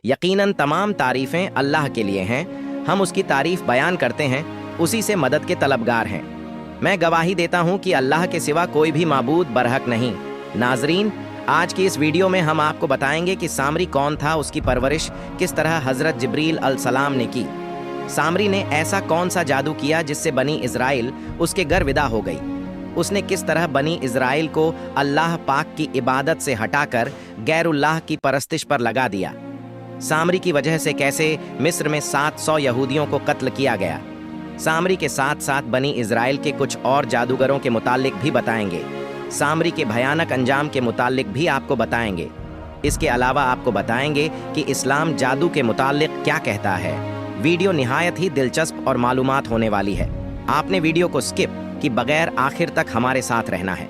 यकीनन तमाम तारीफ़ें अल्लाह के लिए हैं, हम उसकी तारीफ़ बयान करते हैं, उसी से मदद के तलबगार हैं। मैं गवाही देता हूँ कि अल्लाह के सिवा कोई भी माबूद बरहक नहीं। नाजरीन, आज की इस वीडियो में हम आपको बताएंगे कि सामरी कौन था, उसकी परवरिश किस तरह हज़रत जिब्रील अलैहिस्सलाम ने की। सामरी ने ऐसा कौन सा जादू किया जिससे बनी इज़राइल उसके घर विदा हो गई। उसने किस तरह बनी इज़राइल को अल्लाह पाक की इबादत से हटाकर गैरुल्लाह की परस्तिश पर लगा दिया। सामरी की वजह से कैसे मिस्र में 700 यहूदियों को कत्ल किया गया। सामरी के साथ साथ बनी इज़राइल के कुछ और जादूगरों के मुतालिक भी बताएंगे। सामरी के भयानक अंजाम के मुतालिक भी आपको बताएंगे। इसके अलावा आपको बताएंगे कि इस्लाम जादू के मुतालिक क्या कहता है। वीडियो निहायत ही दिलचस्प और मालूमात होने वाली है। आपने वीडियो को स्किप कि बगैर आखिर तक हमारे साथ रहना है।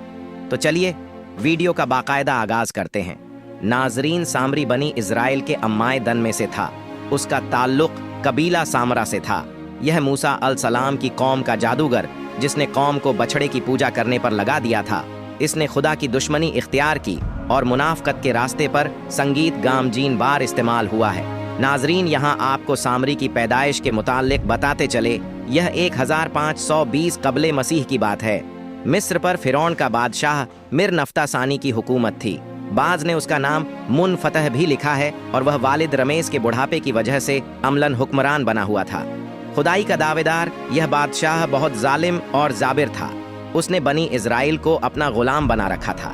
तो चलिए वीडियो का बाकायदा आगाज करते हैं। नाजरीन, सामरी बनी इज़राइल के अम्माए दन में से था। उसका ताल्लुक कबीला सामरा से था। यह मूसा अलैहिस्सलाम की कौम का जादूगर, जिसने कौम को बछड़े की पूजा करने पर लगा दिया था। इसने खुदा की दुश्मनी इख्तियार की और मुनाफकत के रास्ते पर संगीत गामजीन बार इस्तेमाल हुआ है। नाजरीन, यहाँ आपको सामरी की पैदाइश के मुतालिक बताते चले। यह 1520 कबले मसीह की बात है। मिस्र पर फिरौन का बादशाह मिर नफ्ता सानी की हुकूमत थी। बाज ने उसका नाम मुनफतह भी लिखा है और वह वालिद रमेस के बुढ़ापे की वजह से अमलन हुक्मरान बना हुआ था। खुदाई का दावेदार यह बादशाह बहुत जालिम और जाबिर था। उसने बनी इज़राइल को अपना गुलाम बना रखा था।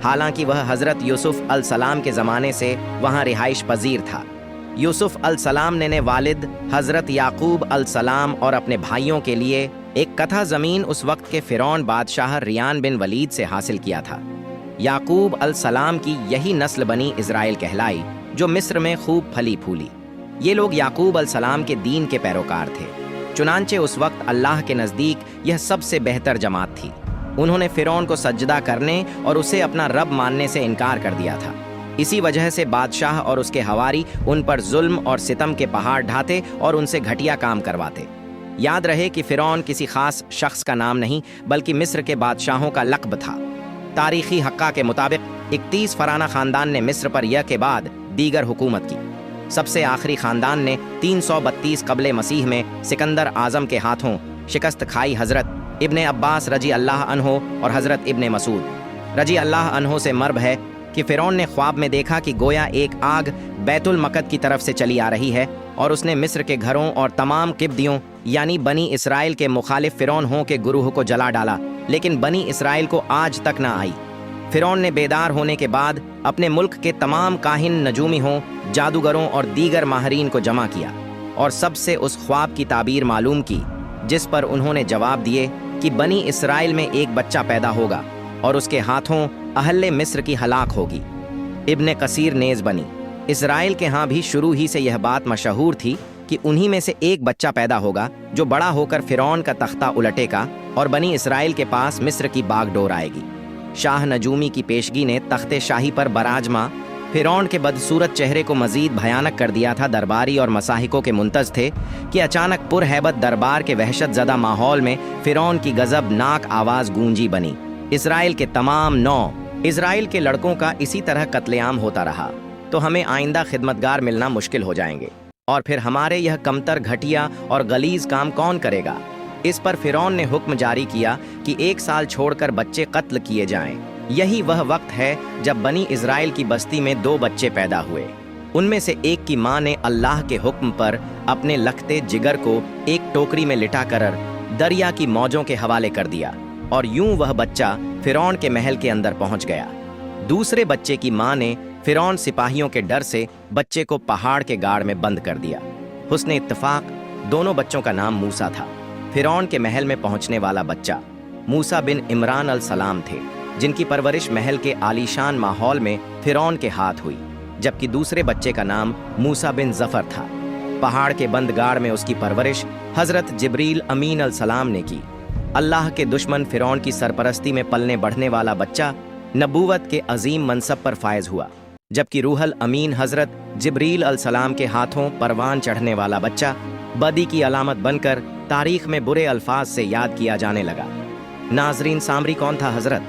हालांकि वह हज़रत यूसुफ अलैहिस्सलाम के ज़माने से वहाँ रिहाइश पजीर था। यूसुफ अलैहिस्सलाम ने वालिद हज़रत याकूब अलैहिस्सलाम और अपने भाइयों के लिए एक कथा ज़मीन उस वक्त के फिरौन बादशाह रियान बिन वलीद से हासिल किया था। याकूब अलैहिस्सलाम की यही नस्ल बनी इज़राइल कहलाई, जो मिस्र में खूब फली फूली। ये लोग याकूब अलैहिस्सलाम के दीन के पैरोकार थे। चुनांचे उस वक्त अल्लाह के नज़दीक यह सबसे बेहतर जमात थी। उन्होंने फिरौन को सजदा करने और उसे अपना रब मानने से इनकार कर दिया था। इसी वजह से बादशाह और उसके हवारी उन पर जुल्म और सितम के पहाड़ ढाते और उनसे घटिया काम करवाते। याद रहे कि फिरौन किसी खास शख्स का नाम नहीं, बल्कि मिस्र के बादशाहों का लक़ब था। तारीखी हक्का के मुताबिक 31 फराना ख़ानदान ने मिस्र पर यह के बाद दीगर हुकूमत की। सबसे आखिरी ख़ानदान ने 332 कबले मसीह में सिकंदर आज़म के हाथों शिकस्त खाई। हज़रत इब्ने अब्बास रजी अल्लाह अन्हो और हज़रत इब्ने मसूद रजी अल्लाह अन्हो से मर्ब है कि फिरौन ने ख्वाब में देखा कि गोया एक आग बैतुल मक़द की तरफ से चली आ रही है और उसने मिस्र के घरों और तमाम किब्दियों यानी बनी इस्राइल के मुखालिफ फिरौन हों के गुरूह को जला डाला, लेकिन बनी इस्राइल को आज तक ना आई। फिरौन ने बेदार होने के बाद अपने मुल्क के तमाम काहिन, नजूमी हों, जादूगरों और दीगर माहरीन को जमा किया और सबसे उस ख्वाब की ताबीर मालूम की, जिस पर उन्होंने जवाब दिए कि बनी इस्राइल में एक बच्चा पैदा होगा और उसके हाथों अहले मिस्र की हलाक होगी। इब्ने कसीर नेज़ बनी इस्राइल के यहाँ भी शुरू ही से यह बात मशहूर थी कि उन्हीं में से एक बच्चा पैदा होगा जो बड़ा होकर फिरौन का तख्ता उलटेगा और बनी इस्राइल के पास मिस्र की बागडोर आएगी। शाह नजूमी की पेशगी ने तख्ते शाही पर बराजमा फिरौन के बदसूरत चेहरे को मजीद भयानक कर दिया था। दरबारी और मसाहिकों के मुंतज़ थे कि अचानक पुरहैबत दरबार के वहशत ज़दा माहौल में फिरौन की गज़बनाक आवाज़ गूंजी। बनी इस्राइल के तमाम 9 इस्राइल के लड़कों का इसी तरह कत्लेआम होता रहा तो हमें आइंदा खिदमतगार मिलना मुश्किल हो जाएंगे, और फिर हमारे यह कमतर, घटिया और गलीज काम कौन करेगा। इस पर फिरौन ने हुक्म जारी किया कि 1 साल छोड़कर बच्चे कत्ल किए जाएं। यही वह वक्त है जब बनी इज़राइल की बस्ती में 2 बच्चे पैदा हुए। उनमें से एक की माँ ने अल्लाह के हुक्म पर अपने लखते जिगर को एक टोकरी में लिटा कर दरिया की मौजों के हवाले कर दिया और यूं वह बच्चा फिरौन के महल के अंदर पहुंच गया। दूसरे बच्चे की माँ ने फिरौन सिपाहियों के डर से बच्चे को पहाड़ के गाड़ में बंद कर दिया। हुस्ने इत्तफाक दोनों बच्चों का नाम मूसा था। फिरौन के महल में पहुंचने वाला बच्चा मूसा बिन इमरान अलैहिस्सलाम थे, जिनकी परवरिश महल के आलीशान माहौल में फिरौन के हाथ हुई, जबकि दूसरे बच्चे का नाम मूसा बिन जफर था। पहाड़ के बंद गाड़ में उसकी परवरिश हज़रत जिब्रील अमीन अलैहिस्सलाम ने की। अल्लाह के दुश्मन फिरौन की सरपरस्ती में पलने बढ़ने वाला बच्चा नबूवत के अजीम मनसब पर फायज हुआ, जबकि रूहल अमीन हज़रत जिब्रील अलैहिस्सलाम के हाथों परवान चढ़ने वाला बच्चा बदी की अलामत बनकर तारीख में बुरे अल्फाज से याद किया जाने लगा। नाजरीन, सामरी कौन था हज़रत?